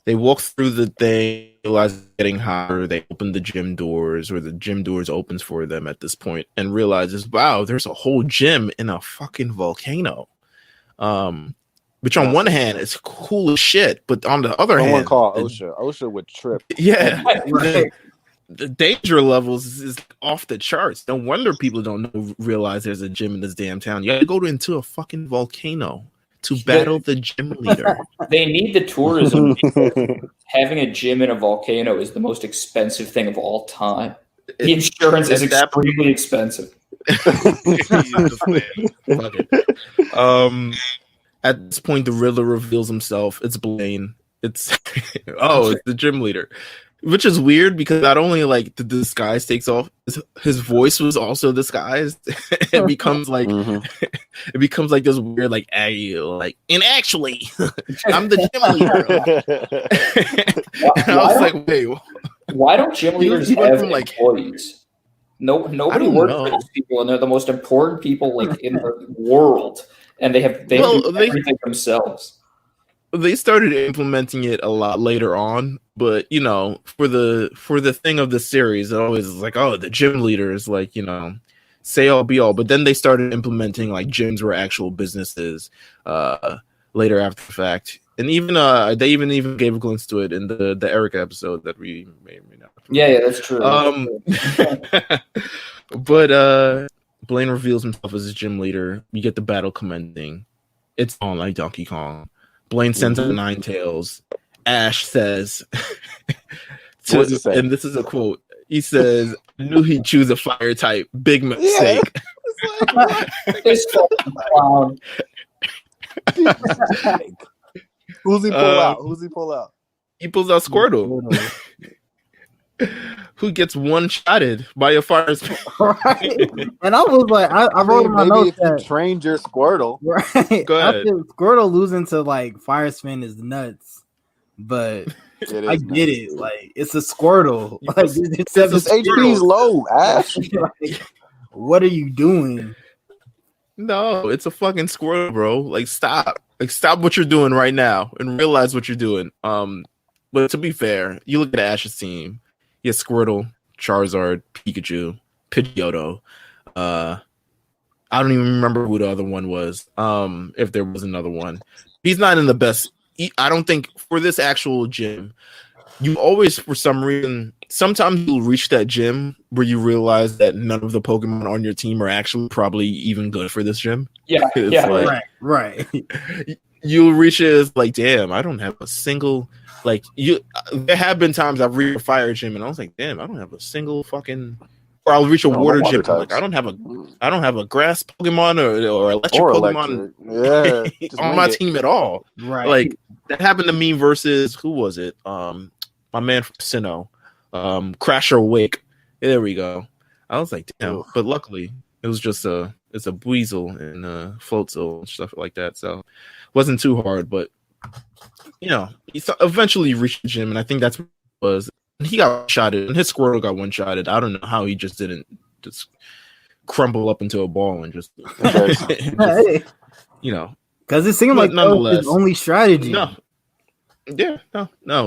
they walk through the thing, realize it's getting hotter. They open the gym doors, or the gym doors opens for them at this point, and realizes, wow, there's a whole gym in a fucking volcano. Which on one hand is cool as shit, but on the other hand, call OSHA. OSHA would trip. Yeah. The danger levels is off the charts. No wonder people don't realize there's a gym in this damn town. You got to go into a fucking volcano to battle the gym leader. They need the tourism. Having a gym in a volcano is the most expensive thing of all time. The insurance is extremely expensive. At this point, the Riddler reveals himself. It's Blaine. It's the gym leader. Which is weird because not only like the disguise takes off, his voice was also disguised. It becomes like it becomes like this weird like and actually I'm the gym leader. And I was like, wait, why don't gym leaders have employees? Nobody works for those people, and they're the most important people like in the world, and they have to do everything themselves. They started implementing it a lot later on, but for the thing of the series, it always is like, oh, the gym leader is like, say all be all. But then they started implementing like gyms were actual businesses later after the fact, and even they even gave a glimpse to it in the Erica episode that we may not. Yeah, that's true. But Blaine reveals himself as his gym leader. You get the battle commencing. It's on like Donkey Kong. Blaine sends out Nine Tails. Ash says, and this is a quote. He says, "I knew he'd choose a fire type. Big mistake." Who's he pull out? He pulls out Squirtle. Who gets one-shotted by a fire spin. Right. And I was like, I wrote in my notes that you trained your Squirtle. Right. Go ahead. Squirtle losing to like fire spin is nuts. But I get it. Like it's a Squirtle. Like it's HP's low, Ash. Like, what are you doing? No, it's a fucking Squirtle, bro. Like stop. Like stop what you're doing right now and realize what you're doing. But to be fair, you look at Ash's team. He has Squirtle, Charizard, Pikachu, Pidgeotto. I don't even remember who the other one was. If there was another one. He's not in the best. I don't think for this actual gym, you always, for some reason, sometimes you'll reach that gym where you realize that none of the Pokemon on your team are actually probably even good for this gym. Yeah, right. You'll reach it as like, damn, I don't have a single like you. There have been times I've reached a fire gym and I was like, damn, I don't have a single fucking. Or I'll reach a water gym. And I'm like, I don't have a grass Pokemon or electric Pokemon on my team at all. Right. Like that happened to me versus who was it? My man from Sinnoh, Crasher Wake. There we go. I was like, damn. But luckily, it was just it's a Weasel and Floatzel and stuff like that. So it wasn't too hard. But he eventually reached the gym, and I think that's what it was. He got shotted, and his Squirtle got one-shotted. I don't know how he just didn't just crumble up into a ball and just because it seemed like that was his only strategy. No.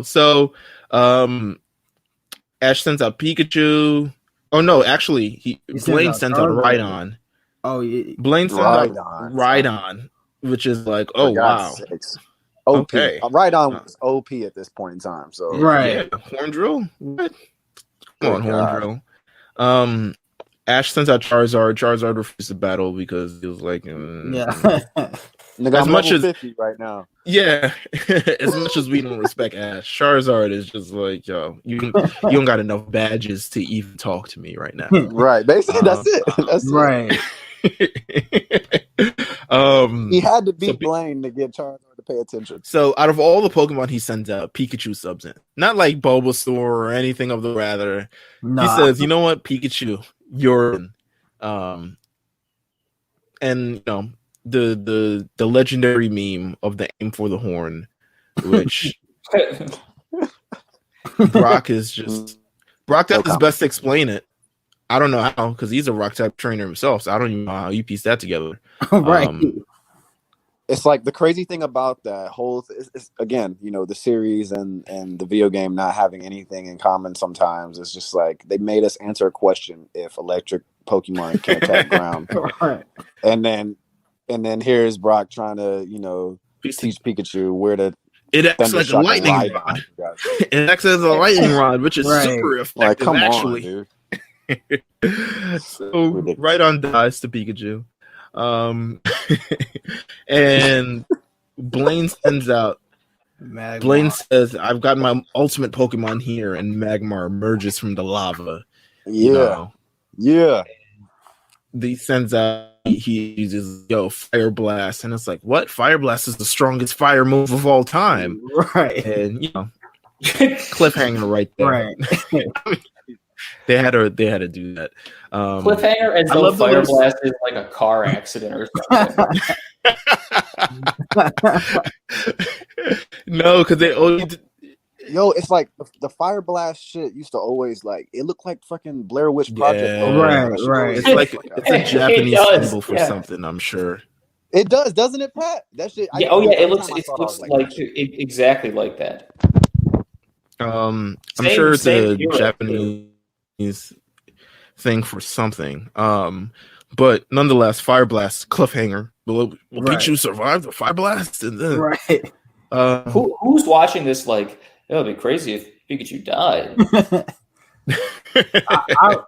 So, Ash sends out Pikachu. Oh no, actually, Blaine sends out Rhydon. Oh yeah, Blaine sends out Rhydon, which is like, oh wow. OP. Okay. Rhydon was OP at this point in time. So right, Horndrill. What? Come on, Horndrill. Ash sends out Charizard. Charizard refused to battle because he was like, as much as 50 right now. Yeah, as much as we don't respect Ash, Charizard is just like, yo, you don't got enough badges to even talk to me right now. Right, basically, that's it. That's right. He had to beat Blaine to get Charizard to pay attention. So out of all the Pokemon he sends out, Pikachu subs in. Not like Bulbasaur or anything of the rather. Nah. He says, you know what, Pikachu, you're in. And the legendary meme of the aim for the horn, which Brock does his best to explain it. I don't know how, because he's a rock type trainer himself, so I don't even know how you piece that together. Right. It's like the crazy thing about that whole is again, the series and the video game not having anything in common sometimes. It's just like they made us answer a question if electric Pokemon can attack ground. Right. And then here's Brock trying to, teach Pikachu where to. It acts like a lightning rod. It acts as a lightning rod, which is super effective, actually. Dude. So Rhydon dies to Pikachu. And Blaine sends out Magmar. Blaine says, I've got my ultimate Pokemon here, and Magmar emerges from the lava. Yeah. He sends out, he uses Fire Blast, and it's like, what? Fire Blast is the strongest fire move of all time. Right. And cliffhanger right there. Right. They had to do that. Cliffhanger as though Fire Blast is like a car accident or something. No, because they only it's like the Fire Blast shit used to always it looked like fucking Blair Witch Project. Right. It's like it's a Japanese symbol for something, I'm sure. It does, doesn't it, Pat? That shit. It looks like exactly like that. I'm sure it's a Japanese thing for something. But nonetheless, Fire Blast, cliffhanger. Will Pikachu survive the Fire Blast? And then, right. Who's watching this? Like, it would be crazy if Pikachu died.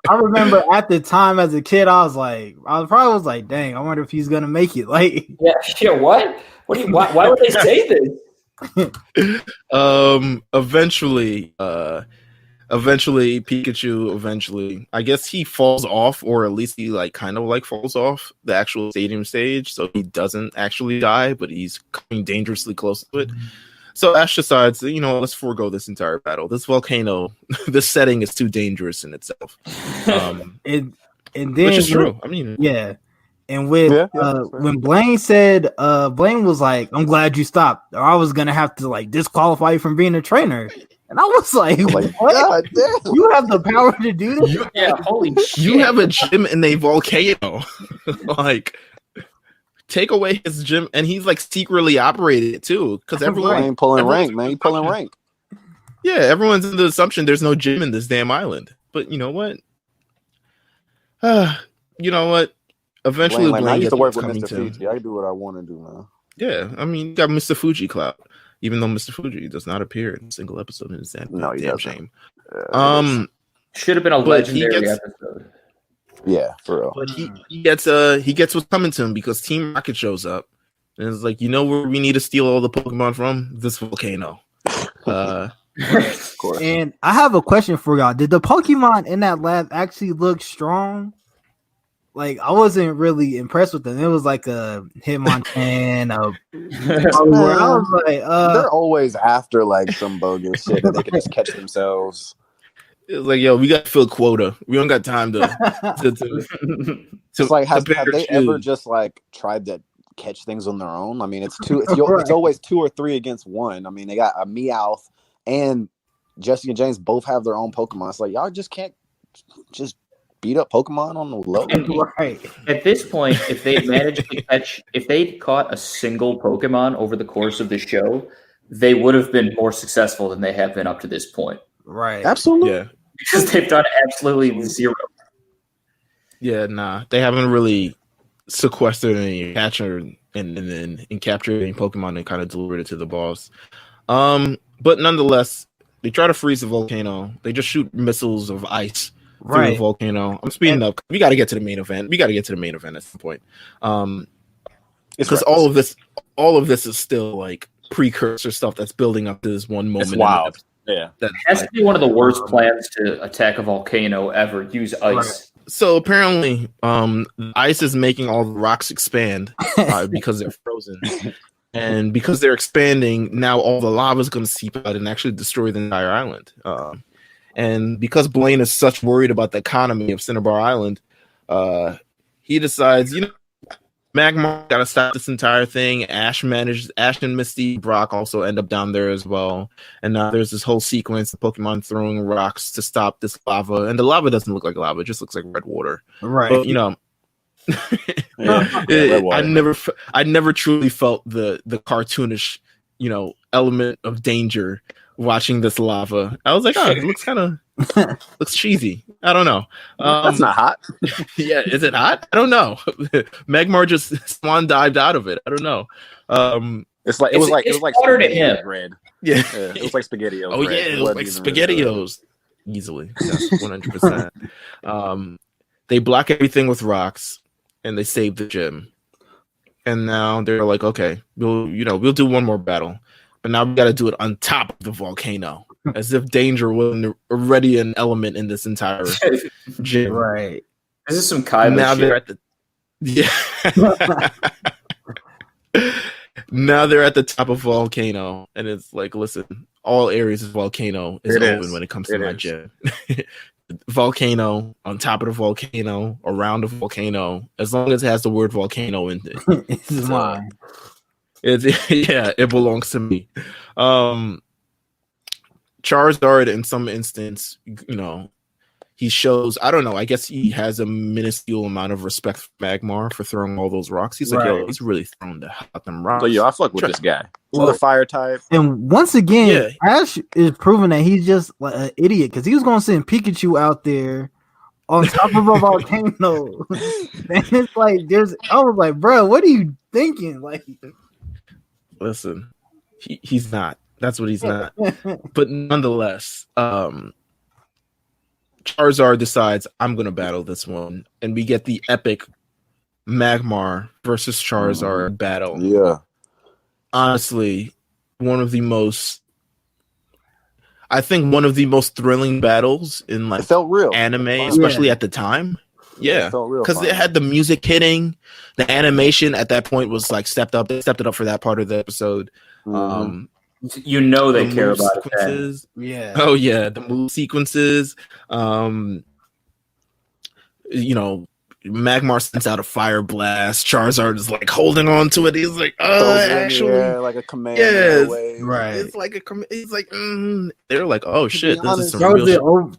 I remember at the time as a kid, I probably was like, dang, I wonder if he's gonna make it. Like, yeah. What? Why would they say this? Eventually Pikachu I guess he falls off, or at least he falls off the actual stadium stage, so he doesn't actually die, but he's coming dangerously close to it. So Ash decides, let's forego this entire battle. This volcano, this setting is too dangerous in itself. And then, which is true. I mean, yeah. And when Blaine said, Blaine was like, I'm glad you stopped, or I was gonna have to disqualify you from being a trainer. And I was like, what? God damn. You have the power to do this? Yeah, holy shit. You have a gym in a volcano. Like, take away his gym, and he's like secretly operated it too, because everyone ain't pulling rank, man. You pulling rank. Yeah, everyone's in the assumption there's no gym in this damn island. But you know what? You know what? Eventually, Blaine, I used to work with Mr. Fuji. I can do what I want to do now. Yeah, I mean, you got Mr. Fuji clout, even though Mr. Fuji does not appear in a single episode in his damn shame. Should have been a legendary episode. Yeah, for real. But he gets what's coming to him because Team Rocket shows up and it's like, you know where we need to steal all the Pokemon from? This volcano. Of course. And I have a question for y'all. Did the Pokemon in that lab actually look strong? Like, I wasn't really impressed with them. It was like a Hitmonchan. I was like, they're always after like some bogus shit that they can just catch themselves. It's like, yo, we got to fill quota. We don't got time to it's like, have they ever just like tried to catch things on their own? I mean, it's always 2 or 3 against 1. I mean, they got a Meowth and Jesse and James both have their own Pokemon. It's like, y'all just can't just beat up Pokemon on the low. Right. At this point, if they managed to if they'd caught a single Pokemon over the course of the show, they would have been more successful than they have been up to this point. Right. Absolutely. Yeah. Because they've done absolutely zero. Yeah, nah. They haven't really sequestered any capture and captured any Pokemon and kind of delivered it to the boss. But nonetheless, they try to freeze the volcano. They just shoot missiles of ice through the volcano. I'm speeding up. We got to get to the main event. At some point. Because all of this is still like precursor stuff that's building up to this one moment. It's wild. Yeah. It has to be one of the worst plans to attack a volcano ever. Use ice. Right. So apparently, ice is making all the rocks expand because they're frozen. And because they're expanding, now all the lava is going to seep out and actually destroy the entire island. And because Blaine is such worried about the economy of Cinnabar Island, he decides, Magmar got to stop this entire thing. Ash and Misty, Brock also end up down there as well. And now there's this whole sequence of Pokemon throwing rocks to stop this lava. And the lava doesn't look like lava; it just looks like red water. Right. But, I never truly felt the cartoonish, element of danger watching this lava. I was like, oh, it looks kind of looks cheesy. I don't know. That's not hot. Yeah, is it hot? I don't know. Magmar just swan dived out of it. I don't know. It was like SpaghettiOs red. Yeah. It was like SpaghettiOs. Oh red. yeah, it was like SpaghettiOs. Easily, yes, 100%. They block everything with rocks, and they save the gym. And now they're like, okay, we'll do one more battle, but now we got to do it on top of the volcano, as if danger wasn't already an element in this entire gym. Right. This is some Kaiba now shit. They're at the now they're at the top of volcano, and it's like, listen, all areas of volcano is open when it comes to my gym. Volcano, on top of the volcano, around the volcano, as long as it has the word volcano in it. It's mine. It belongs to me. Charizard, in some instance, he shows, I don't know, I guess he has a minuscule amount of respect for Magmar for throwing all those rocks. He's like, yo, he's really throwing them rocks. So, I fuck with this guy. He's the fire type. And once again, Ash is proving that he's just like an idiot, because he was going to send Pikachu out there on top of a volcano. And it's like, I was like, bro, what are you thinking? Like, listen, he's not. That's what he's not. But nonetheless, Charizard decides, I'm going to battle this one. And we get the epic Magmar versus Charizard battle. Yeah. Honestly, one of the most thrilling battles in like felt real. Anime, especially at the time. Yeah. Because it had the music hitting. The animation at that point was like stepped up. They stepped it up for that part of the episode. Mm-hmm. They care about sequences. It. Yeah. Oh yeah, the move sequences. Magmar sends out a fire blast. Charizard is like holding on to it. He's like, actually, like a command. Right. It's like he's like, they're like, oh shit, this is some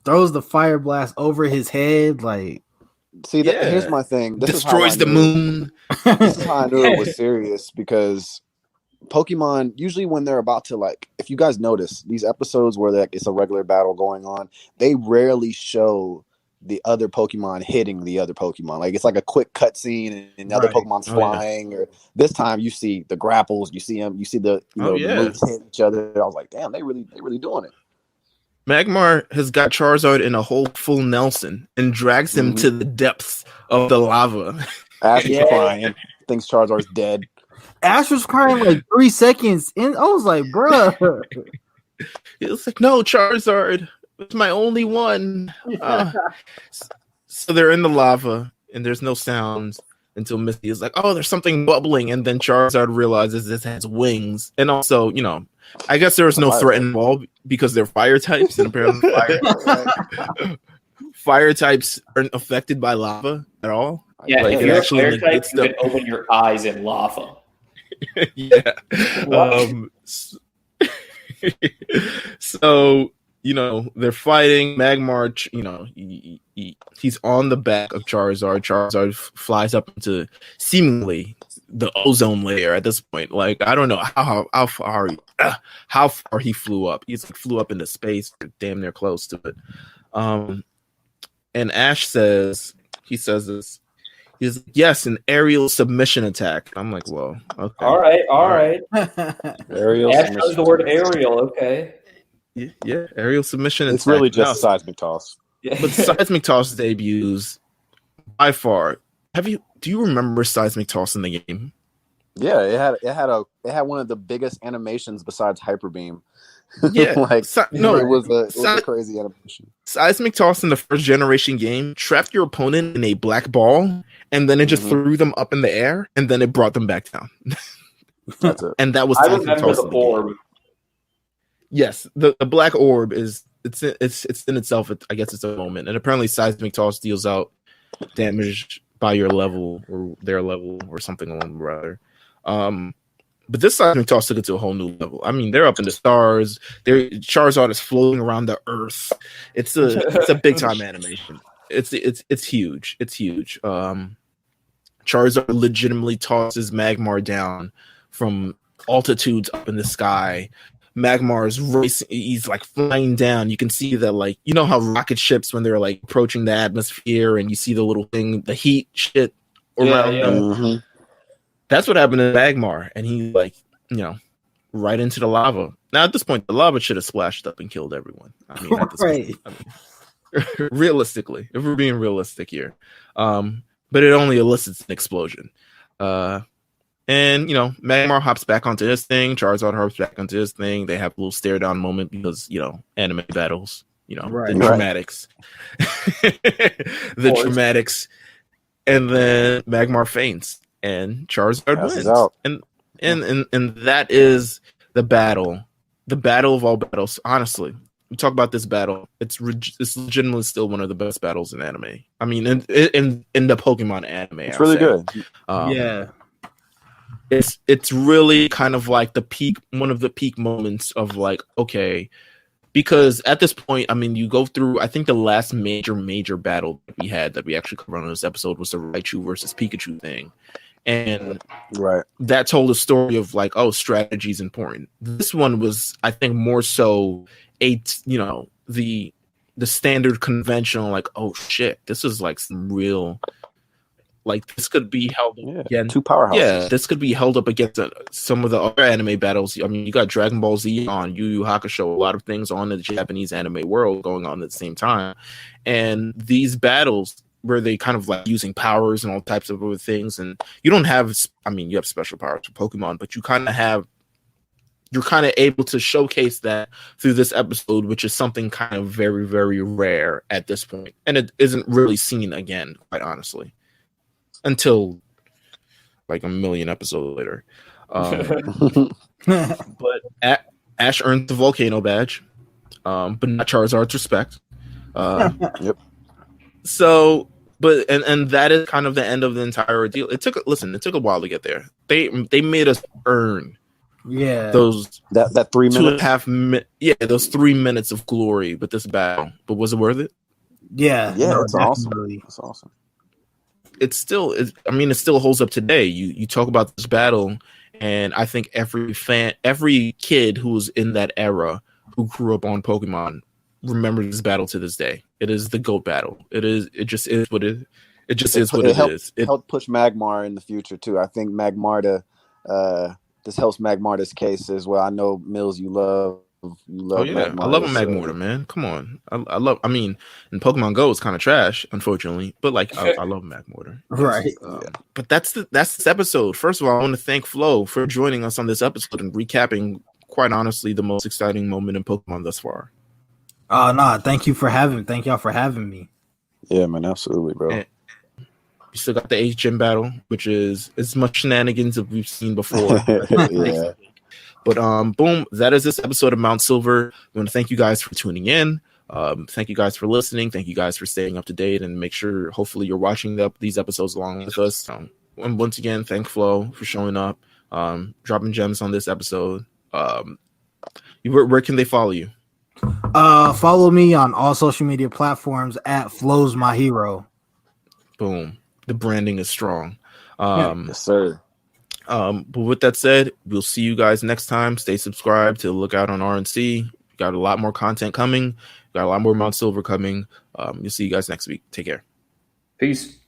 throws the fire blast over his head. Like, see, here's my thing. This destroys the moon. This is how I knew it was serious, because Pokemon, usually when they're about to, like, if you guys notice these episodes where like it's a regular battle going on, they rarely show the other Pokemon hitting the other Pokemon. Like, it's like a quick cutscene and the other Pokemon's flying. Or this time you see the grapples, you see them, you see the the moves hit each other. I was like, damn, they really doing it. Magmar has got Charizard in a whole full Nelson and drags him to the depths of the lava. Ash is crying, thinks Charizard's dead. Ash was crying like 3 seconds in. I was like, bruh. He was like, no, Charizard, it's my only one. So they're in the lava and there's no sounds until Misty is like, oh, there's something bubbling. And then Charizard realizes this has wings. And also, I guess there was no threat involved because they're fire types. And apparently fire types aren't affected by lava at all. Yeah, like, if you're a fire type, you can open your eyes in lava. Yeah. So, they're fighting. Magmar, he's on the back of Charizard. Charizard flies up into seemingly the ozone layer at this point. Like, I don't know how far he flew up. He's like flew up into space, damn near close to it. And Ash says this. He's like, yes, an aerial submission attack. I'm like, whoa, okay. All right. Aerial. Ash knows the word aerial. Okay. Yeah, aerial submission attack. It's really just a seismic toss. But seismic toss debuts by far. Do you remember seismic toss in the game? Yeah, it had one of the biggest animations besides Hyper Beam. Yeah, it was a crazy animation. Seismic toss in the first generation game trapped your opponent in a black ball, and then it just threw them up in the air, and then it brought them back down. That's it. And that was I remember the orb. Yes, the black orb is it's in itself. I guess it's a moment, and apparently seismic toss deals out damage by your level or their level or something along the rather. But this seismic toss took it to a whole new level. I mean, they're up in the stars. Charizard is floating around the earth. It's a big time animation. It's huge. It's huge. Charizard legitimately tosses Magmar down from altitudes up in the sky. Magmar is racing. He's like flying down. You can see that, like, how rocket ships, when they're like approaching the atmosphere and you see the little thing, the heat shit around them. Mm-hmm. That's what happened to Magmar, and he right into the lava. Now at this point, the lava should have splashed up and killed everyone. I mean, at this point, realistically, if we're being realistic here, but it only elicits an explosion. And Magmar hops back onto his thing. Charizard hops back onto his thing. They have a little stare down moment because anime battles. The dramatics, the dramatics, and then Magmar faints. And Charizard wins. Out. And that is the battle of all battles. Honestly, we talk about this battle. It's legitimately still one of the best battles in anime. I mean, in the Pokemon anime, it's really good. Yeah, it's really kind of like one of the peak moments of like, okay. Because at this point, I mean, you go through, I think the last major battle that we actually covered on this episode was the Raichu versus Pikachu thing. And that told a story of like, oh, strategy is important. This one was, I think, more so the standard conventional, like, oh shit, this is like some real, like, this could be held up against two powerhouses. Yeah, this could be held up against some of the other anime battles. I mean, you got Dragon Ball Z on, Yu Yu Hakusho, a lot of things on in the Japanese anime world going on at the same time. And these battles where they kind of like using powers and all types of other things, and you don't have, I mean, you have special powers for Pokemon, but you're kind of able to showcase that through this episode, which is something kind of very, very rare at this point. And it isn't really seen again, quite honestly, until like a million episodes later. But Ash earned the Volcano badge, but not Charizard's respect. Yep. So But and that is kind of the end of the entire ordeal. It took a while to get there. They made us earn those that 3 minutes, 2.5 those 3 minutes of glory with this battle. But was it worth it? Yeah, it's awesome. It's awesome. It still holds up today. You talk about this battle, and I think every kid who was in that era who grew up on Pokemon remembers this battle to this day. It is the GOAT battle. It just is what it is. It helped push Magmar in the future too. I think Magmar this helps Magmar's case as well. I know Meelz, you love Magmar. I love a Magmortar, man. Come on. I mean, in Pokemon Go it's kind of trash, unfortunately, but like I love Magmortar. Right. But that's this episode. First of all, I want to thank Flo for joining us on this episode and recapping, quite honestly, the most exciting moment in Pokemon thus far. Thank y'all for having me. Yeah, man, absolutely, bro. And we still got the 8th gym battle, which is as much shenanigans as we've seen before. Yeah. But boom, that is this episode of Mount Silver. We want to thank you guys for tuning in. Thank you guys for listening. Thank you guys for staying up to date, and make sure hopefully you're watching these episodes along with us. And once again, thank Flo for showing up, dropping gems on this episode. Where can they follow you? Follow me on all social media platforms at Flo's My Hero. Boom. The branding is strong. Yes, sir. But with that said, we'll see you guys next time. Stay subscribed to look out on RNC. Got a lot more content coming. Got a lot more Mount Silver coming. We'll see you guys next week. Take care. Peace.